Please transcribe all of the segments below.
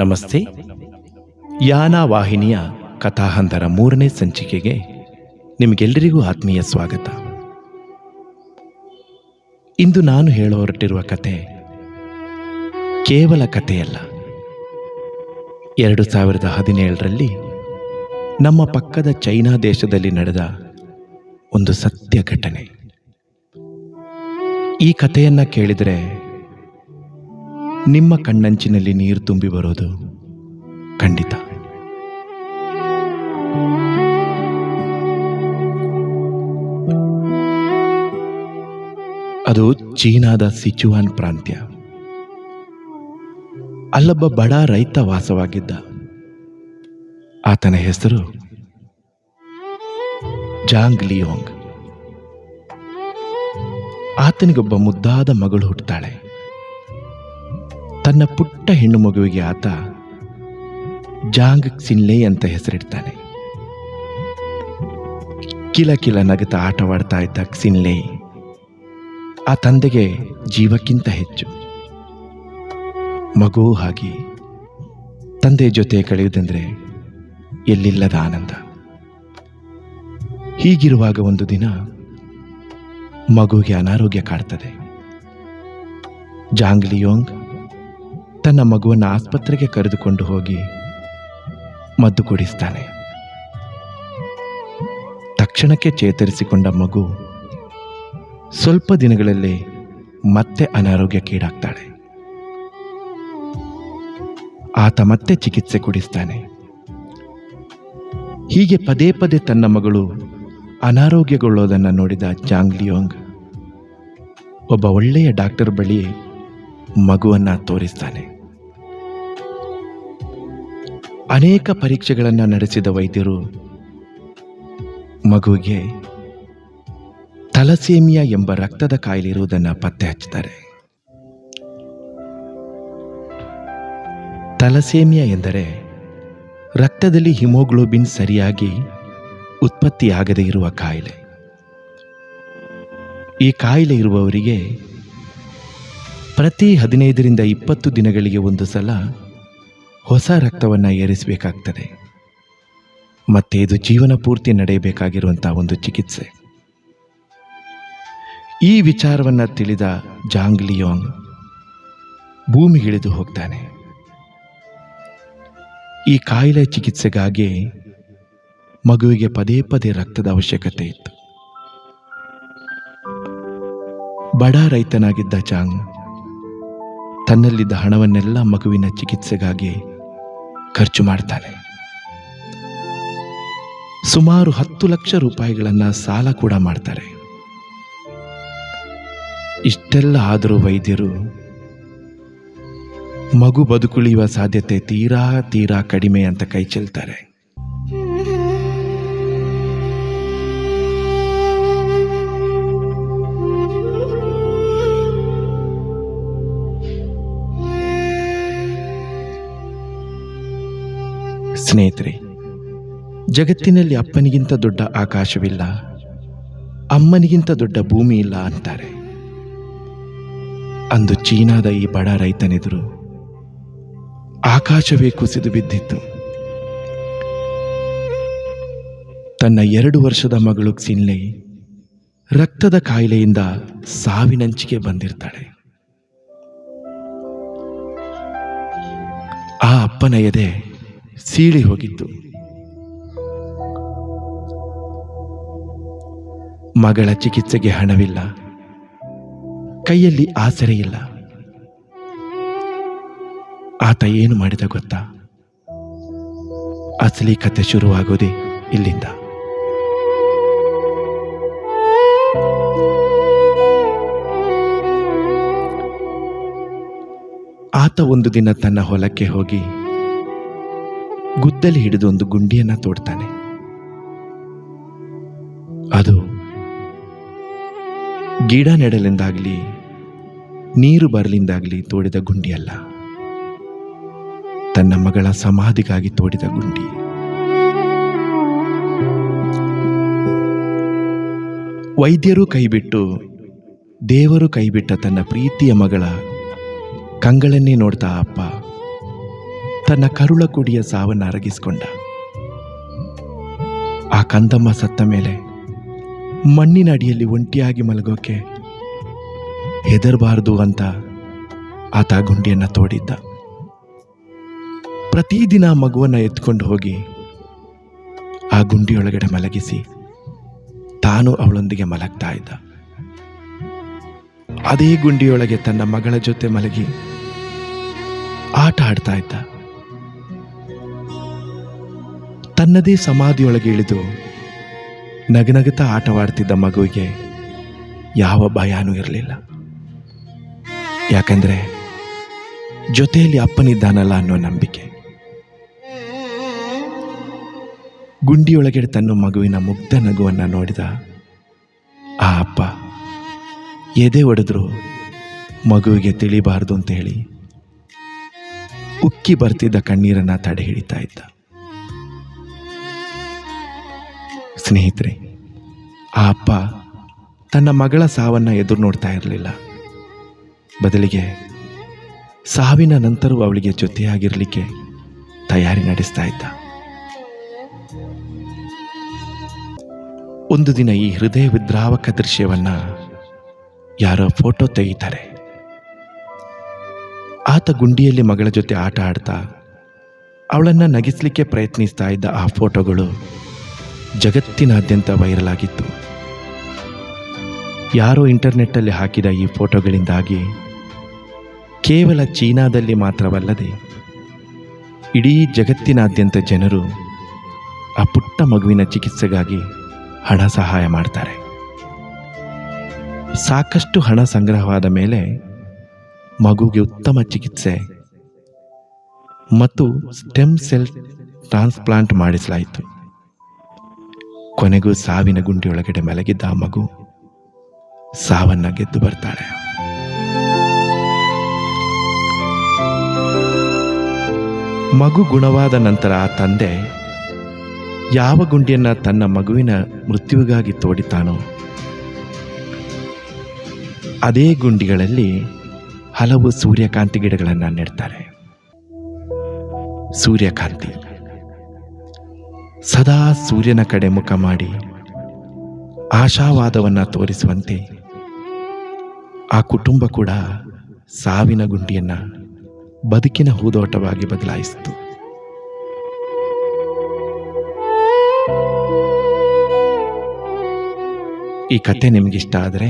ನಮಸ್ತೆ. ಯಾನ ವಾಹಿನಿಯ ಕಥಾಹಂದರ 3ನೇ ಸಂಚಿಕೆಗೆ ನಿಮಗೆಲ್ಲರಿಗೂ ಆತ್ಮೀಯ ಸ್ವಾಗತ. ಇಂದು ನಾನು ಹೊರಟಿರುವ ಕತೆ ಕೇವಲ ಕಥೆಯಲ್ಲ. 2017ರಲ್ಲಿ ನಮ್ಮ ಪಕ್ಕದ ಚೈನಾ ದೇಶದಲ್ಲಿ ನಡೆದ ಒಂದು ಸತ್ಯ ಘಟನೆ. ಈ ಕಥೆಯನ್ನ ಕೇಳಿದರೆ ನಿಮ್ಮ ಕಣ್ಣಂಚಿನಲ್ಲಿ ನೀರು ತುಂಬಿ ಬರೋದು ಖಂಡಿತ. ಅದು ಚೀನಾದ ಸಿಚುವಾನ್ ಪ್ರಾಂತ್ಯ. ಅಲ್ಲೊಬ್ಬ ಬಡ ರೈತ ವಾಸವಾಗಿದ್ದ. ಆತನ ಹೆಸರು ಜಾಂಗ್ ಲಿಯೋಂಗ್. ಆತನಿಗೊಬ್ಬ ಮುದ್ದಾದ ಮಗಳು ಹುಟ್ಟುತ್ತಾಳೆ. ತನ್ನ ಪುಟ್ಟ ಹೆಣ್ಣು ಮಗುವಿಗೆ ಆತ ಜಾಂಗ್ ಕ್ಸಿನ್ಲೇ ಅಂತ ಹೆಸರಿಡ್ತಾನೆ. ಕಿಲ ಕಿಲ ನಗುತ್ತಾ ಆಟವಾಡ್ತಾ ಇದ್ದ ಕ್ಸಿನ್ಲೇ ಆ ತಂದೆಗೆ ಜೀವಕ್ಕಿಂತ ಹೆಚ್ಚು. ಮಗು ಹಾಗೆ ತಂದೆ ಜೊತೆ ಕಳೆಯುವುದೆಂದರೆ ಎಲ್ಲಿಲ್ಲದ ಆನಂದ. ಹೀಗಿರುವಾಗ ಒಂದು ದಿನ ಮಗುವಿಗೆ ಅನಾರೋಗ್ಯ ಕಾಡ್ತದೆ. ಜಾಂಗ್ ಲಿಯೋಂಗ್ ತನ್ನ ಮಗುವನ್ನು ಆಸ್ಪತ್ರೆಗೆ ಕರೆದುಕೊಂಡು ಹೋಗಿ ಮದ್ದು ಕೊಡಿಸ್ತಾನೆ. ತಕ್ಷಣಕ್ಕೆ ಚೇತರಿಸಿಕೊಂಡ ಮಗು ಸ್ವಲ್ಪ ದಿನಗಳಲ್ಲೇ ಮತ್ತೆ ಅನಾರೋಗ್ಯಕ್ಕೀಡಾಗ್ತಾಳೆ. ಆತ ಮತ್ತೆ ಚಿಕಿತ್ಸೆ ಕೊಡಿಸ್ತಾನೆ. ಹೀಗೆ ಪದೇ ಪದೇ ತನ್ನ ಮಗಳು ಅನಾರೋಗ್ಯಗೊಳ್ಳೋದನ್ನು ನೋಡಿದ ಜಾಂಗ್ ಲಿಯೋಂಗ್ ಒಬ್ಬ ಒಳ್ಳೆಯ ಡಾಕ್ಟರ್ ಬಳಿ ಮಗುವನ್ನ ತೋರಿಸ್ತಾನೆ. ಅನೇಕ ಪರೀಕ್ಷೆಗಳನ್ನು ನಡೆಸಿದ ವೈದ್ಯರು ಮಗುವಿಗೆ ಥಲಸೇಮಿಯಾ ಎಂಬ ರಕ್ತದ ಕಾಯಿಲೆ ಇರುವುದನ್ನು ಪತ್ತೆ ಹಚ್ಚುತ್ತಾರೆ. ಥಲಸೇಮಿಯಾ ಎಂದರೆ ರಕ್ತದಲ್ಲಿ ಹಿಮೋಗ್ಲೋಬಿನ್ ಸರಿಯಾಗಿ ಉತ್ಪತ್ತಿಯಾಗದೇ ಇರುವ ಕಾಯಿಲೆ. ಈ ಕಾಯಿಲೆ ಇರುವವರಿಗೆ ಪ್ರತಿ 15ರಿಂದ 20 ದಿನಗಳಿಗೆ ಒಂದು ಸಲ ಹೊಸ ರಕ್ತವನ್ನು ಏರಿಸಬೇಕಾಗ್ತದೆ. ಮತ್ತೆ ಇದು ಜೀವನ ಪೂರ್ತಿ ನಡೆಯಬೇಕಾಗಿರುವಂತಹ ಒಂದು ಚಿಕಿತ್ಸೆ. ಈ ವಿಚಾರವನ್ನು ತಿಳಿದ ಜಾಂಗ್ ಲಿಯೋಂಗ್ ಭೂಮಿಗಿಳಿದು ಹೋಗ್ತಾನೆ. ಈ ಕಾಯಿಲೆ ಚಿಕಿತ್ಸೆಗಾಗಿ ಮಗುವಿಗೆ ಪದೇ ಪದೇ ರಕ್ತದ ಅವಶ್ಯಕತೆ ಇತ್ತು. ಬಡ ರೈತನಾಗಿದ್ದ ಜಾಂಗ್ ತನ್ನಲ್ಲಿದ್ದ ಹಣವನ್ನೆಲ್ಲ ಮಗುವಿನ ಚಿಕಿತ್ಸೆಗಾಗಿ ಖರ್ಚು ಮಾಡ್ತಾನೆ. ಸುಮಾರು 10 ಲಕ್ಷ ರೂಪಾಯಿಗಳನ್ನು ಸಾಲ ಕೂಡ ಮಾಡ್ತಾರೆ. ಇಷ್ಟೆಲ್ಲ ಆದರೂ ವೈದ್ಯರು ಮಗು ಬದುಕುಳಿಯುವ ಸಾಧ್ಯತೆ ತೀರಾ ಕಡಿಮೆ ಅಂತ ಕೈ ಚೆಲ್ತಾರೆ. ಸ್ನೇಹಿತರೆ, ಜಗತ್ತಿನಲ್ಲಿ ಅಪ್ಪನಿಗಿಂತ ದೊಡ್ಡ ಆಕಾಶವಿಲ್ಲ, ಅಮ್ಮನಿಗಿಂತ ದೊಡ್ಡ ಭೂಮಿ ಇಲ್ಲ ಅಂತಾರೆ. ಅಂದು ಚೀನಾದ ಈ ಬಡ ರೈತನೆದುರು ಆಕಾಶವೇ ಕುಸಿದು ಬಿದ್ದಿತ್ತು. ತನ್ನ 2 ವರ್ಷದ ಮಗಳು ಕ್ಸಿನ್ಲೇ ರಕ್ತದ ಕಾಯಿಲೆಯಿಂದ ಸಾವಿನಂಚಿಗೆ ಬಂದಿರ್ತಾಳೆ. ಆ ಅಪ್ಪನ ಎದೆ ಸೀಳಿ ಹೋಗಿತ್ತು. ಮಗಳ ಚಿಕಿತ್ಸೆಗೆ ಹಣವಿಲ್ಲ, ಕೈಯಲ್ಲಿ ಆಸರೆ ಇಲ್ಲ. ಆತ ಏನು ಮಾಡಿದ ಗೊತ್ತಾ? ಅಸಲಿ ಕತೆ ಶುರುವಾಗೋದೇ ಇಲ್ಲಿಂದ. ಆತ ಒಂದು ದಿನ ತನ್ನ ಹೊಲಕ್ಕೆ ಹೋಗಿ ಗುದ್ದಲಿ ಹಿಡಿದು ಒಂದು ಗುಂಡಿಯನ್ನ ತೋಡ್ತಾನೆ. ಅದು ಗಿಡ ನೆಡಲೆಂದಾಗಲಿ ನೀರು ಬರಲಿಂದಾಗಲಿ ತೋಡಿದ ಗುಂಡಿಯಲ್ಲ, ತನ್ನ ಮಗಳ ಸಮಾಧಿಗಾಗಿ ತೋಡಿದ ಗುಂಡಿ. ವೈದ್ಯರು ಕೈಬಿಟ್ಟು ದೇವರು ಕೈಬಿಟ್ಟ ತನ್ನ ಪ್ರೀತಿಯ ಮಗಳ ಕಂಗಳನ್ನೇ ನೋಡ್ತಾ ಅಪ್ಪ ತನ್ನ ಕರುಳ ಕುಡಿಯ ಸಾವನ್ನು ಅರಗಿಸಿಕೊಂಡ. ಆ ಕಂದಮ್ಮ ಸತ್ತ ಮೇಲೆ ಮಣ್ಣಿನ ಅಡಿಯಲ್ಲಿ ಒಂಟಿಯಾಗಿ ಮಲಗೋಕೆ ಹೆದರಬಾರದು ಅಂತ ಆತ ಗುಂಡಿಯನ್ನು ತೋಡಿದ್ದ. ಪ್ರತಿದಿನ ಮಗುವನ್ನು ಎತ್ಕೊಂಡು ಹೋಗಿ ಆ ಗುಂಡಿಯೊಳಗಡೆ ಮಲಗಿಸಿ ತಾನು ಅವಳೊಂದಿಗೆ ಮಲಗ್ತಾ ಇದ್ದ. ಅದೇ ಗುಂಡಿಯೊಳಗೆ ತನ್ನ ಮಗಳ ಜೊತೆ ಮಲಗಿ ಆಟ ಆಡ್ತಾ ಇದ್ದ. ತನ್ನದೇ ಸಮಾಧಿಯೊಳಗೆ ಇಳಿದು ನಗನಗುತ್ತಾ ಆಟವಾಡ್ತಿದ್ದ ಮಗುವಿಗೆ ಯಾವ ಭಯನೂ ಇರಲಿಲ್ಲ. ಯಾಕಂದ್ರೆ ಜೊತೆಯಲ್ಲಿ ಅಪ್ಪನಿದ್ದಾನಲ್ಲ ಅನ್ನೋ ನಂಬಿಕೆ. ಗುಂಡಿಯೊಳಗೆ ತನ್ನ ಮಗುವಿನ ಮುಗ್ಧ ನಗುವನ್ನು ನೋಡಿದ ಆ ಅಪ್ಪ ಎದೆ ಒಡೆದ್ರು ಮಗುವಿಗೆ ತಿಳಿಬಾರದು ಅಂತ ಹೇಳಿ ಉಕ್ಕಿ ಬರ್ತಿದ್ದ ಕಣ್ಣೀರನ್ನ ತಡೆ ಹಿಡಿತಾ ಇದ್ದ. ಸ್ನೇಹಿತರೆ, ಆ ಅಪ್ಪ ತನ್ನ ಮಗಳ ಸಾವನ್ನ ಎದುರು ನೋಡ್ತಾ ಇರಲಿಲ್ಲ. ಬದಲಿಗೆ ಸಾವಿನ ನಂತರವೂ ಅವಳಿಗೆ ಜೊತೆಯಾಗಿರಲಿಕ್ಕೆ ತಯಾರಿ ನಡೆಸ್ತಾ ಇದ್ದ. ಒಂದು ದಿನ ಈ ಹೃದಯ ವಿದ್ರಾವಕ ದೃಶ್ಯವನ್ನ ಯಾರೋ ಫೋಟೋ ತೆಗಿತಾರೆ. ಆತ ಗುಂಡಿಯಲ್ಲಿ ಮಗಳ ಜೊತೆ ಆಟ ಆಡ್ತಾ ಅವಳನ್ನು ನಗಿಸ್ಲಿಕ್ಕೆ ಪ್ರಯತ್ನಿಸ್ತಾ ಇದ್ದ ಆ ಫೋಟೋಗಳು ಜಗತ್ತಿನಾದ್ಯಂತ ವೈರಲ್ ಆಗಿತ್ತು. ಯಾರೋ ಇಂಟರ್ನೆಟ್ಟಲ್ಲಿ ಹಾಕಿದ ಈ ಫೋಟೋಗಳಿಂದಾಗಿ ಕೇವಲ ಚೀನಾದಲ್ಲಿ ಮಾತ್ರವಲ್ಲದೆ ಇಡೀ ಜಗತ್ತಿನಾದ್ಯಂತ ಜನರು ಆ ಪುಟ್ಟ ಮಗುವಿನ ಚಿಕಿತ್ಸೆಗಾಗಿ ಹಣ ಸಹಾಯ ಮಾಡ್ತಾರೆ. ಸಾಕಷ್ಟು ಹಣ ಸಂಗ್ರಹವಾದ ಮೇಲೆ ಮಗುವಿಗೆ ಉತ್ತಮ ಚಿಕಿತ್ಸೆ ಮತ್ತು ಸ್ಟೆಮ್ ಸೆಲ್ ಟ್ರಾನ್ಸ್ಪ್ಲಾಂಟ್ ಮಾಡಿಸಲಾಯಿತು. ಕೊನೆಗೂ ಸಾವಿನ ಗುಂಡಿಯೊಳಗಡೆ ಮಲಗಿದ್ದ ಆ ಮಗು ಸಾವನ್ನ ಗೆದ್ದು ಬರ್ತಾಳೆ. ಮಗು ಗುಣವಾದ ನಂತರ ಆ ತಂದೆ ಯಾವ ಗುಂಡಿಯನ್ನ ತನ್ನ ಮಗುವಿನ ಮೃತ್ಯುವಿಗಾಗಿ ತೋಡಿತಾನೋ ಅದೇ ಗುಂಡಿಗಳಲ್ಲಿ ಹಲವು ಸೂರ್ಯಕಾಂತಿ ಗಿಡಗಳನ್ನು ನೆಡ್ತಾರೆ. ಸೂರ್ಯಕಾಂತಿ ಸದಾ ಸೂರ್ಯನ ಕಡೆ ಮುಖ ಮಾಡಿ ಆಶಾವಾದವನ್ನ ತೋರಿಸುವಂತೆ ಆ ಕುಟುಂಬ ಕೂಡ ಸಾವಿನ ಗುಂಡಿಯನ್ನ ಬದುಕಿನ ಹೂದೋಟವಾಗಿ ಬದಲಾಯಿಸಿತು. ಈ ಕತೆ ನಿಮಗಿಷ್ಟ ಆದರೆ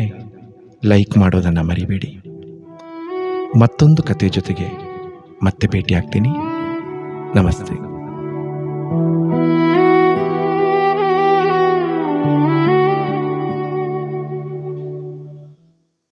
ಲೈಕ್ ಮಾಡೋದನ್ನು ಮರಿಬೇಡಿ. ಮತ್ತೊಂದು ಕತೆ ಜೊತೆಗೆ ಮತ್ತೆ ಭೇಟಿ ಆಗ್ತೀನಿ. ನಮಸ್ತೆ.